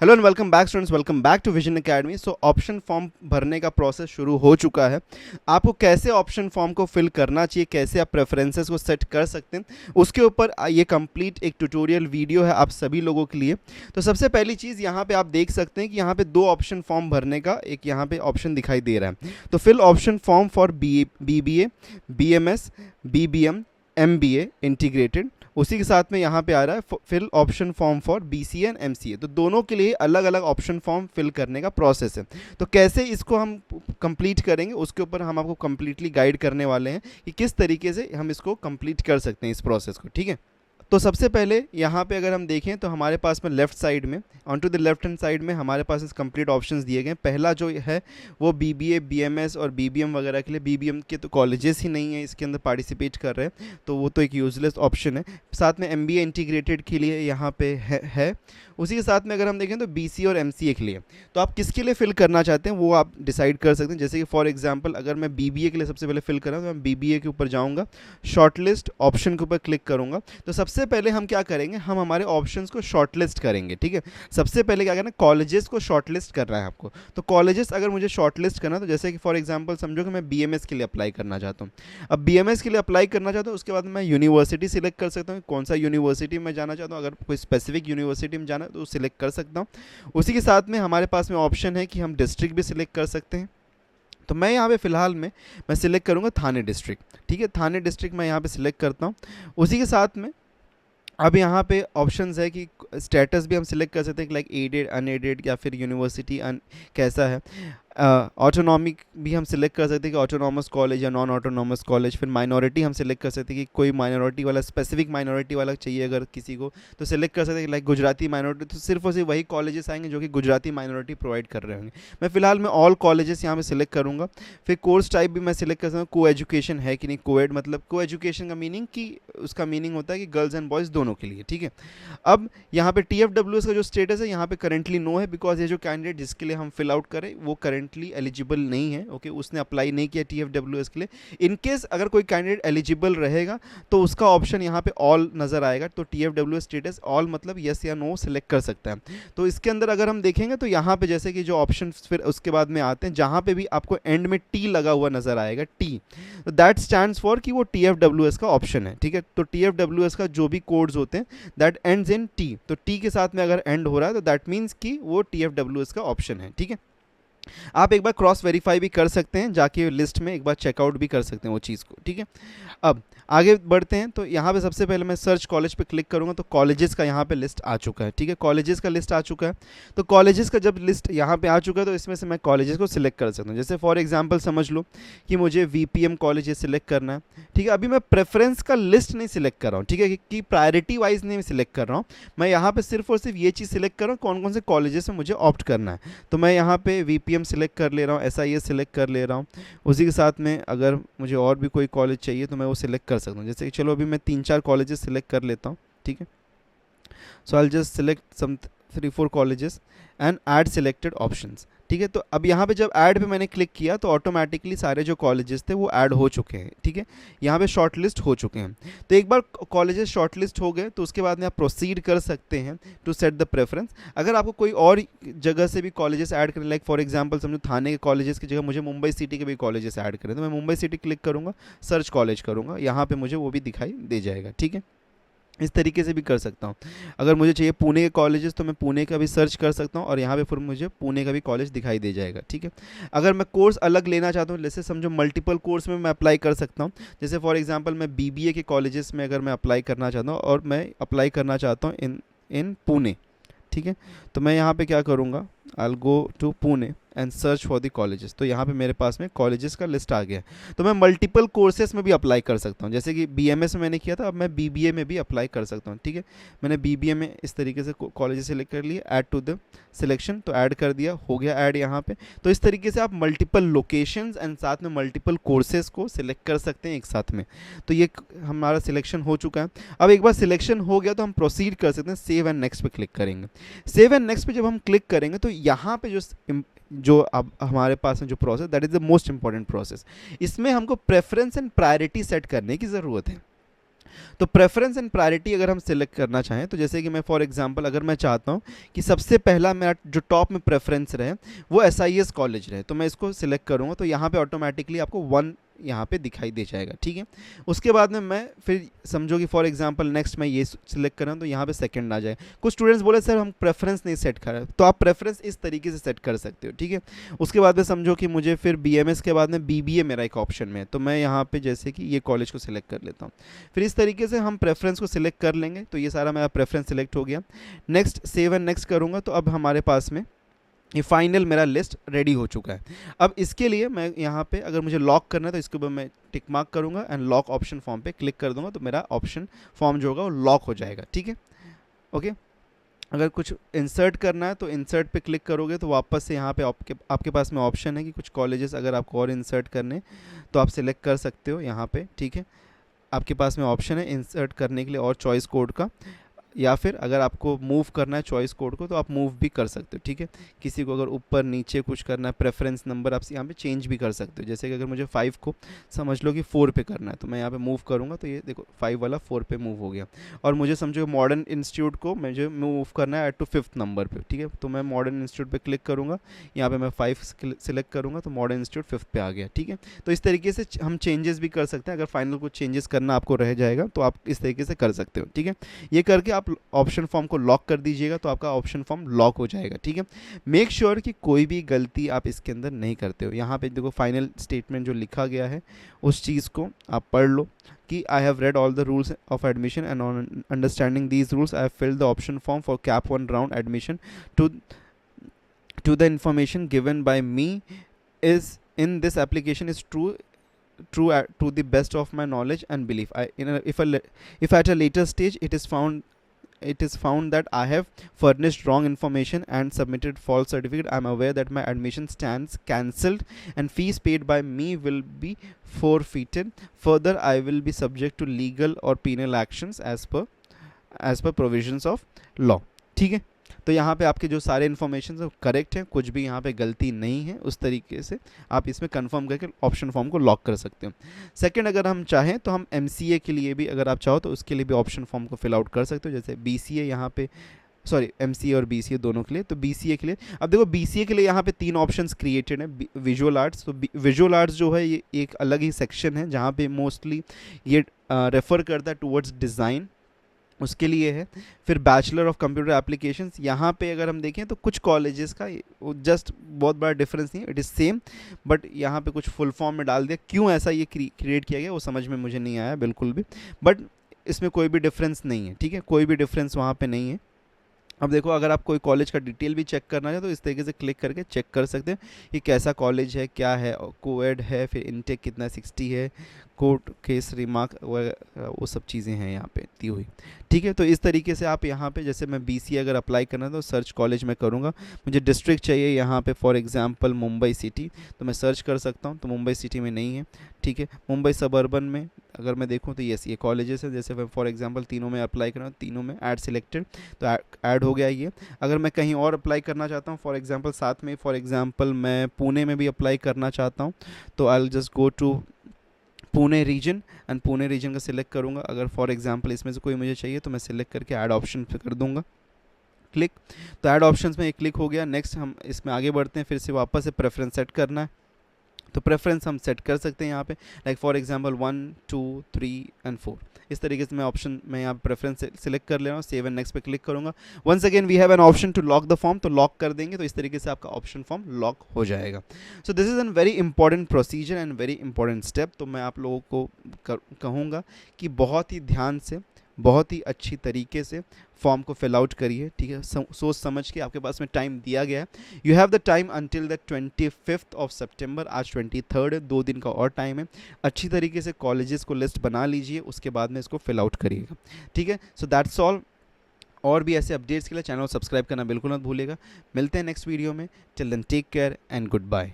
Hello and welcome back students, welcome back to Vision Academy. So option form भरने का process शुरू हो चुका है। आपको कैसे ऑप्शन फॉर्म को फिल करना चाहिए, कैसे आप प्रेफरेंसेस को सेट कर सकते हैं, उसके ऊपर ये कंप्लीट एक ट्यूटोरियल वीडियो है आप सभी लोगों के लिए। तो सबसे पहली चीज़ यहाँ पे आप देख सकते हैं कि यहाँ पे दो ऑप्शन फॉर्म भरने का एक यहाँ पे ऑप्शन दिखाई दे रहा है। तो fill option form for BBA, BMS, BBM, MBA integrated. उसी के साथ में यहाँ पे आ रहा है fill option form for BCA and MCA। तो दोनों के लिए अलग अलग ऑप्शन फॉर्म फिल करने का प्रोसेस है। तो कैसे इसको हम कंप्लीट करेंगे उसके ऊपर हम आपको कंप्लीटली गाइड करने वाले हैं कि किस तरीके से हम इसको कंप्लीट कर सकते हैं इस प्रोसेस को। ठीक है, तो सबसे पहले यहाँ पे अगर हम देखें तो हमारे पास में लेफ्ट साइड में on to the left hand side में हमारे पास इस कंप्लीट ऑप्शंस दिए गए हैं। पहला जो है वो BBA, BMS और BBM वगैरह के लिए। BBM के तो कॉलेजेस ही नहीं है इसके अंदर पार्टिसिपेट कर रहे हैं, तो वो तो एक यूजलेस ऑप्शन है। साथ में MBA इंटीग्रेटेड के लिए यहाँ पे है। उसी के साथ में अगर हम देखें तो BCA और MCA के लिए। तो आप किसके लिए फिल करना चाहते हैं वो आप डिसाइड कर सकते हैं। जैसे कि फॉर एग्जांपल अगर मैं BBA के लिए सबसे पहले फिल कर रहा हूँ तो मैं BBA के ऊपर जाऊँगा, शॉर्टलिस्ट ऑप्शन के ऊपर क्लिक करूँगा। तो सबसे पहले हम क्या करेंगे, हम हमारे ऑप्शंस को शॉर्टलिस्ट करेंगे। ठीक है, सबसे पहले क्या करना है, कॉलेजेस को शॉर्टलिस्ट करना है आपको। तो कॉलेजेस अगर मुझे शॉर्टलिस्ट करना है तो जैसे कि फॉर एग्जांपल समझो कि मैं BMS के लिए अप्लाई करना चाहता हूँ। अब BMS के लिए अप्लाई करना चाहता हूँ, उसके बाद मैं यूनिवर्सिटी सिलेक्ट कर सकता हूँ, कौन सा यूनिवर्सिटी में जाना चाहता हूँ। अगर कोई स्पेसिफिक यूनिवर्सिटी में जाना है तो सिलेक्ट कर सकता हूँ। उसी के साथ में हमारे पास में ऑप्शन है कि हम डिस्ट्रिक्ट भी सिलेक्ट कर सकते हैं। तो मैं यहाँ पे फ़िलहाल में मैं सिलेक्ट करूँगा थाने डिस्ट्रिक्ट। ठीक है, थाने डिस्ट्रिक्ट मैं यहाँ पे सिलेक्ट करता हूँ। उसी के साथ में अब यहाँ पे ऑप्शंस है कि स्टेटस भी हम सिलेक्ट कर सकते हैं, लाइक एडेड, अनएडेड या फिर यूनिवर्सिटी कैसा है। ऑटोनॉमिक भी हम सिलेक्ट कर सकते हैं कि ऑटोनॉमस कॉलेज या नॉन ऑटोनॉमस कॉलेज। फिर माइनॉरिटी हम सिलेक्ट कर सकते हैं कि कोई माइनॉरिटी वाला, स्पेसिफिक माइनॉरिटी वाला चाहिए अगर किसी को तो सिलेक्ट कर सकते हैं, लाइक गुजराती माइनॉरिटी। तो सिर्फ और सिर्फ वही कॉलेजेस आएंगे जो कि गुजराती माइनॉरिटी प्रोवाइड कर रहे होंगे। मैं फिलहाल में ऑल कॉलेजेस यहाँ पे सिलेक्ट करूँगा। फिर कोर्स टाइप भी मैं सिलेक्ट कर सकता हूँ, को एजुकेशन है कि नहीं। कोएड मतलब को एजुकेशन का मीनिंग कि उसका मीनिंग होता है कि गर्ल्स एंड बॉयज़ दोनों के लिए। ठीक है, अब यहाँ पे TFWS का जो स्टेटस है यहाँ पे करेंटली नो है, बिकॉज ये जो कैंडिडेट जिसके लिए हम फिल आउट करें वो करेंटली एलिजिबल नहीं है। ओके, उसने अप्लाई नहीं किया TFWS के लिए। इन केस अगर कोई कैंडिडेट एलिजिबल रहेगा तो उसका ऑप्शन यहाँ पे ऑल नज़र आएगा। तो TFWS स्टेटस ऑल मतलब यस या नो सेलेक्ट कर सकता है। तो इसके अंदर अगर हम देखेंगे तो यहाँ पे जैसे कि जो ऑप्शन फिर उसके बाद में आते हैं, जहाँ पे भी आपको एंड में T लगा हुआ नज़र आएगा, T, तो दैट स्टैंड्स फॉर कि वो TFWS का ऑप्शन है। ठीक है, तो TFWS का जो भी कोड्स होते हैं दैट एंड्स इन T, तो T के साथ में अगर एंड हो रहा है तो दैट मीन्स कि वो TFWS का ऑप्शन है। ठीक है, आप एक बार क्रॉस वेरीफाई भी कर सकते हैं, जाके लिस्ट में एक बार चेकआउट भी कर सकते हैं वो चीज़ को। ठीक है, अब आगे बढ़ते हैं। तो यहाँ पे सबसे पहले मैं सर्च कॉलेज पे क्लिक करूँगा तो कॉलेजेस का यहाँ पे लिस्ट आ चुका है। ठीक है, कॉलेजेस का लिस्ट आ चुका है। तो कॉलेजेस का जब लिस्ट यहाँ पे आ चुका है तो इसमें से मैं कॉलेजेस को सिलेक्ट कर सकता हूँ। जैसे फॉर एग्जांपल समझ लो कि मुझे VPM कॉलेज सिलेक्ट करना है। ठीक है, अभी मैं प्रेफरेंस का लिस्ट नहीं सिलेक्ट कर रहा हूँ। ठीक है, कि प्रायोरिटी वाइज नहीं सिलेक्ट कर रहा हूँ, मैं यहाँ पर सिर्फ और सिर्फ ये चीज़ सिलेक्ट कर रहा हूँ कौन कौन से कॉलेजेस में मुझे ऑप्ट करना है। तो मैं यहाँ पे VPM सिलेक्ट कर ले रहा हूँ, SIS सिलेक्ट कर ले रहा हूँ। उसी के साथ में अगर मुझे और भी कोई कॉलेज चाहिए तो मैं वो सिलेक्ट कर सकता हूँ। जैसे कि चलो अभी मैं 3-4 कॉलेजेस सिलेक्ट कर लेता हूँ। ठीक है, so I just select some 3-4 colleges and add selected options. ठीक है, तो अब यहाँ पे जब ऐड पे मैंने क्लिक किया तो ऑटोमेटिकली सारे जो कॉलेजेस थे वो ऐड हो चुके हैं। ठीक है, यहाँ पे शॉर्ट लिस्ट हो चुके हैं। तो एक बार कॉलेजेस शॉर्ट लिस्ट हो गए तो उसके बाद में आप प्रोसीड कर सकते हैं टू सेट द प्रेफरेंस। अगर आपको कोई और जगह से भी कॉलेजेस ऐड करें, लाइक फॉर एग्जांपल समझो थाने के कॉलेजेस की जगह मुझे मुंबई सिटी के भी कॉलेजेस ऐड करें, तो मैं मुंबई सिटी क्लिक करूँगा, सर्च कॉलेज करूँगा, यहाँ पर मुझे वो भी दिखाई दे जाएगा। ठीक है, इस तरीके से भी कर सकता हूँ। अगर मुझे चाहिए पुणे के कॉलेजेस तो मैं पुणे का भी सर्च कर सकता हूँ और यहाँ पे फिर मुझे पुणे का भी कॉलेज दिखाई दे जाएगा। ठीक है, अगर मैं कोर्स अलग लेना चाहता हूँ, जैसे समझो मल्टीपल कोर्स में मैं अप्लाई कर सकता हूँ। जैसे फॉर एग्जांपल मैं BBA के कॉलेजेस में अगर मैं अप्लाई करना चाहता हूँ और मैं अप्लाई करना चाहता हूँ इन पुणे। ठीक है, तो मैं यहाँ पे क्या करूँगा, I will go to Pune and search for the colleges. तो यहाँ पे मेरे पास में कॉलेजेस का लिस्ट आ गया। तो मैं मल्टीपल कोर्सेज में भी अप्लाई कर सकता हूँ। जैसे कि BMS में मैंने किया था, अब मैं BBA में भी अप्लाई कर सकता हूँ। ठीक है, मैंने BBA में इस तरीके से कॉलेजेस सेलेक्ट कर लिए, ऐड टू द सिलेक्शन, तो ऐड कर दिया, हो गया ऐड यहाँ पे। तो इस तरीके से आप मल्टीपल लोकेशंस एंड साथ में मल्टीपल कोर्सेज को सिलेक्ट कर सकते हैं एक साथ में। तो ये हमारा सिलेक्शन हो चुका है। अब एक बार सिलेक्शन हो गया तो हम प्रोसीड कर सकते हैं, सेव एंड नेक्स्ट पे क्लिक करेंगे। सेव एंड नेक्स्ट पे जब हम क्लिक करेंगे तो यहाँ पे जो अब हमारे पास में जो process, that is the most important process. इसमें हमको प्रेफरेंस एंड प्रायोरिटी सेट करने की ज़रूरत है। तो प्रेफरेंस एंड प्रायोरिटी अगर हम सिलेक्ट करना चाहें तो जैसे कि मैं फॉर एग्जांपल अगर मैं चाहता हूं कि सबसे पहला मेरा जो टॉप में प्रेफरेंस रहे वो एसआईएस कॉलेज रहे, तो मैं इसको सिलेक्ट करूंगा, तो यहाँ पे ऑटोमेटिकली आपको 1 यहाँ पे दिखाई दे जाएगा, ठीक है। उसके बाद में मैं फिर समझो कि फॉर एग्जांपल नेक्स्ट मैं ये सिलेक्ट कर रहा हूँ तो यहाँ पे सेकंड आ जाए। कुछ स्टूडेंट्स बोले सर हम प्रेफरेंस नहीं सेट कर रहे, तो आप प्रेफरेंस इस तरीके से सेट कर सकते हो, ठीक है। उसके बाद में समझो कि मुझे फिर बीएमएस के बाद में बीबीए मेरा एक ऑप्शन में है, तो मैं यहाँ पे जैसे कि ये कॉलेज को सिलेक्ट कर लेता हूँ। फिर इस तरीके से हम प्रेफरेंस को सिलेक्ट कर लेंगे, तो ये सारा मेरा प्रेफरेंस सिलेक्ट हो गया। नेक्स्ट सेव एंड नेक्स्ट करूँगा तो अब हमारे पास में ये फाइनल मेरा लिस्ट रेडी हो चुका है। अब इसके लिए मैं यहाँ पे अगर मुझे लॉक करना है तो इसके ऊपर मैं टिक मार्क करूँगा एंड लॉक ऑप्शन फॉर्म पे क्लिक कर दूंगा, तो मेरा ऑप्शन फॉर्म जो होगा वो लॉक हो जाएगा, ठीक है। ओके, अगर कुछ इंसर्ट करना है तो इंसर्ट पे क्लिक करोगे तो वापस से यहाँ पे आपके पास में ऑप्शन है कि कुछ कॉलेजेस अगर आपको और इंसर्ट करने तो आप सिलेक्ट कर सकते हो यहाँ पे, ठीक है। आपके पास में ऑप्शन है इंसर्ट करने के लिए और चॉइस कोड का, या फिर अगर आपको मूव करना है चॉइस कोड को तो आप मूव भी कर सकते हो, ठीक है। किसी को अगर ऊपर नीचे कुछ करना है, प्रेफरेंस नंबर आप यहाँ पे चेंज भी कर सकते हो। जैसे कि अगर मुझे 5 को समझ लो कि 4 पे करना है तो मैं यहाँ पे मूव करूँगा तो ये देखो 5 वाला 4 पे मूव हो गया। और मुझे समझो मॉडर्न इंस्टीट्यूट को मुझे मूव करना है टू 5th नंबर पर, ठीक है। तो मैं मॉडर्न इंस्टीट्यूट पर क्लिक करूँगा, यहाँ पर मैं 5 सिलेक्ट करूँगा तो मॉडर्न इंस्टीट्यूट 5th पे आ गया, ठीक है। तो इस तरीके से हम चेंजेस भी कर सकते हैं। अगर फाइनल कुछ चेंजेस करना आपको रह जाएगा तो आप इस तरीके से कर सकते हो, ठीक है। ये करके आप ऑप्शन फॉर्म को लॉक कर दीजिएगा तो आपका ऑप्शन फॉर्म लॉक हो जाएगा, ठीक है। मेक श्योर कि कोई भी गलती आप इसके अंदर नहीं करते हो। यहाँ पे देखो फाइनल स्टेटमेंट जो लिखा गया है उस चीज़ को आप पढ़ लो कि I have read all the rules of admission and on understanding these rules I have filled the option form for CAP 1 round admission to the information given by me is in this application is true to the best of my knowledge and belief. If at a later stage it is found that I have furnished wrong information and submitted false certificate, I am aware that my admission stands cancelled and fees paid by me will be forfeited. Further, I will be subject to legal or penal actions as per provisions of law, ठीक है। तो यहाँ पे आपके जो सारे information है correct है, कुछ भी यहाँ पे गलती नहीं है। उस तरीके से आप इसमें कंफर्म करके ऑप्शन फॉर्म को लॉक कर सकते हो। सेकंड, अगर हम चाहें तो हम एमसीए के लिए भी अगर आप चाहो तो उसके लिए भी ऑप्शन फॉर्म को फिल आउट कर सकते हो। जैसे बीसीए यहाँ पे एमसीए और बीसीए दोनों के लिए। तो बीसीए के लिए अब देखो बीसीए के लिए यहाँ पे 3 ऑप्शंस क्रिएटेड है। विजुअल आर्ट्स, तो विजुअल आर्ट्स जो है ये एक अलग ही सेक्शन है जहाँ पे मोस्टली ये रेफ़र करता है टूवर्ड्स डिज़ाइन, उसके लिए है। फिर बैचलर ऑफ कंप्यूटर एप्लीकेशंस, यहाँ पे अगर हम देखें तो कुछ कॉलेजेस का जस्ट बहुत बड़ा डिफरेंस नहीं है, इट इज़ सेम, बट यहाँ पे कुछ फुल फॉर्म में डाल दिया। क्यों ऐसा ये क्रिएट किया गया वो समझ में मुझे नहीं आया बिल्कुल भी, बट इसमें कोई भी डिफरेंस नहीं है, ठीक है। कोई भी डिफरेंस वहाँ पे नहीं है। अब देखो अगर आप कोई कॉलेज का डिटेल भी चेक करना है तो इस तरीके से क्लिक करके चेक कर सकते हैं कि कैसा कॉलेज है, क्या है, कोएड है, फिर इनटेक कितना 60 है, कोर्ट केस रिमार्क वो सब चीज़ें हैं यहाँ पे दी हुई, ठीक है। तो इस तरीके से आप यहाँ पे जैसे मैं बीसीए अगर अप्लाई करना है तो सर्च कॉलेज में करूँगा, मुझे डिस्ट्रिक्ट चाहिए यहाँ पे फॉर एग्जांपल मुंबई सिटी, तो मैं सर्च कर सकता हूँ। तो मुंबई सिटी में नहीं है, ठीक है। मुंबई सबर्बन में अगर मैं देखूँ तो यस ये कॉलेजेस है। जैसे मैं फॉर एग्जांपल तीनों में अप्लाई करना, तीनों में ऐड सिलेक्टेड, तो ऐड हो गया ये। अगर मैं कहीं और अप्लाई करना चाहता हूँ फॉर एग्जांपल साथ में फॉर एग्जांपल मैं पुणे में भी अप्लाई करना चाहता हूँ तो I will just go to Pune region and Pune region का सिलेक्ट करूँगा। अगर फॉर एग्जांपल इसमें से कोई मुझे चाहिए तो मैं सिलेक्ट करके ऐड ऑप्शन पे कर दूँगा क्लिक। तो ऐड ऑप्शंस में एक क्लिक हो गया। नेक्स्ट हम इसमें आगे बढ़ते हैं, फिर से वापस से प्रेफरेंस सेट करना है। तो प्रेफरेंस हम सेट कर सकते हैं यहाँ पे, लाइक फॉर एग्जांपल 1, 2, 3 एंड 4 इस तरीके से मैं यहाँ प्रेफरेंस सिलेक्ट कर ले रहा हूँ। सेव एंड नेक्स्ट पे क्लिक करूँगा। Once again we have an option to lock the form, तो लॉक कर देंगे तो इस तरीके से आपका ऑप्शन फॉर्म लॉक हो जाएगा। So this is an very important procedure and very important step. तो मैं आप लोगों को कहूँगा कि बहुत ही ध्यान से, बहुत ही अच्छी तरीके से फॉर्म को फिल आउट करिए, ठीक है। सोच समझ के, आपके पास में टाइम दिया गया है। You have the time until the 25th of September. आज 23rd है, 2 दिन का और टाइम है। अच्छी तरीके से कॉलेजेस को लिस्ट बना लीजिए, उसके बाद में इसको फिल आउट करिएगा, ठीक है। So that's all. और भी ऐसे अपडेट्स के लिए चैनल को सब्सक्राइब करना बिल्कुल मत भूलिएगा। मिलते हैं नेक्स्ट वीडियो में। Till then take care and good bye.